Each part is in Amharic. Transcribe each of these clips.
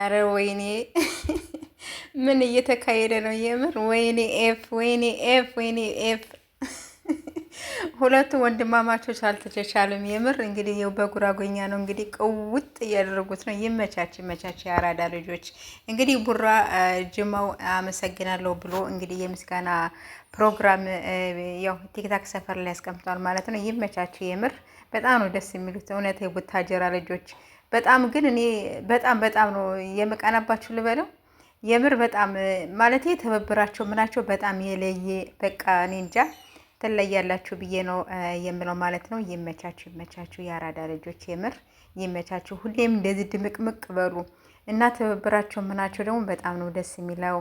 አረ ወይኔ ምን እየተካሄደ ነው? የምር ወይኔ ኤፍ ወይኔ ኤፍ ወይኔ ኤፍ። ሁለቱ ወንድማማቾች አልተቻቻሉም። የምር እንግዲህ ይኸው በጉራጎኛ ነው እንግዲህ ቅውጥ እያደረጉት ነው። ይመቻች ይመቻች፣ የአራዳ ልጆች። እንግዲህ ቡራ ጅማው አመሰግናለሁ ብሎ እንግዲህ የምስጋና ፕሮግራም ያው ቲክታክ ሰፈር ላይ ያስቀምጧል ማለት ነው። ይመቻች የምር በጣም ነው ደስ የሚሉት እውነት የቡታጀራ ልጆች። በጣም ግን እኔ በጣም ነው የምቀናባችሁ ልበለው። የምር በጣም ማለት ትብብራቸው ምናቸው በጣም የለየ በቃ እኔ እንጃ ትለያላችሁ ብዬ ነው የምለው ማለት ነው። ይመቻችሁ ይመቻችሁ የአራዳ ልጆች የምር ይመቻችሁ። ሁሌም እንደዚህ ድምቅምቅ በሉ እና ትብብራቸው ምናቸው ደግሞ በጣም ነው ደስ የሚለው።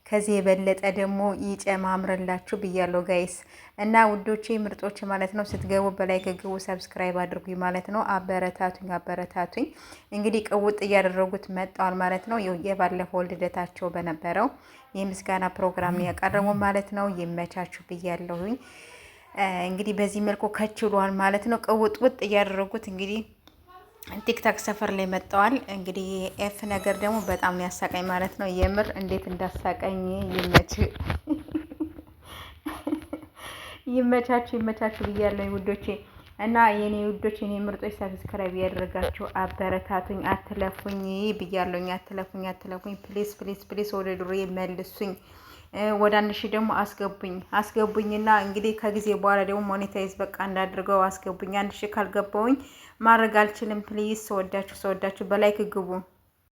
ከዚህ የበለጠ ደግሞ ይጨማምርላችሁ ብያለሁ ጋይስ እና ውዶቼ ምርጦች ማለት ነው። ስትገቡ በላይ ከግቡ ሰብስክራይብ አድርጉኝ ማለት ነው። አበረታቱኝ። እንግዲህ ቅውጥ እያደረጉት መጣዋል ማለት ነው። የባለፈው ልደታቸው በነበረው የምስጋና ፕሮግራም ያቀረቡ ማለት ነው። ይመቻችሁ ብያለሁኝ። እንግዲህ በዚህ መልኩ ከችሏል ማለት ነው። ቅውጥ እያደረጉት እንግዲህ ቲክታክ ሰፈር ላይ መጥተዋል። እንግዲህ ኤፍ ነገር ደግሞ በጣም ነው ያሳቀኝ ማለት ነው። የምር እንዴት እንዳሳቀኝ ይመቻችሁ ብያለሁ ውዶቼ እና የኔ ውዶች የኔ ምርጦች ሰብስክራይብ ያደረጋችሁ አበረታቱኝ፣ አትለፉኝ ብያለሁኝ። አትለፉኝ ፕሊስ ወደ ድሮ መልሱኝ። ወደ 1000 ደግሞ አስገቡኝና እንግዲህ ከጊዜ በኋላ ደግሞ ሞኔታይዝ በቃ እንዳድርገው አስገቡኝ። 1000 ካልገባውኝ ማድረግ አልችልም። ፕሊዝ ሰወዳችሁ በላይክ ግቡ።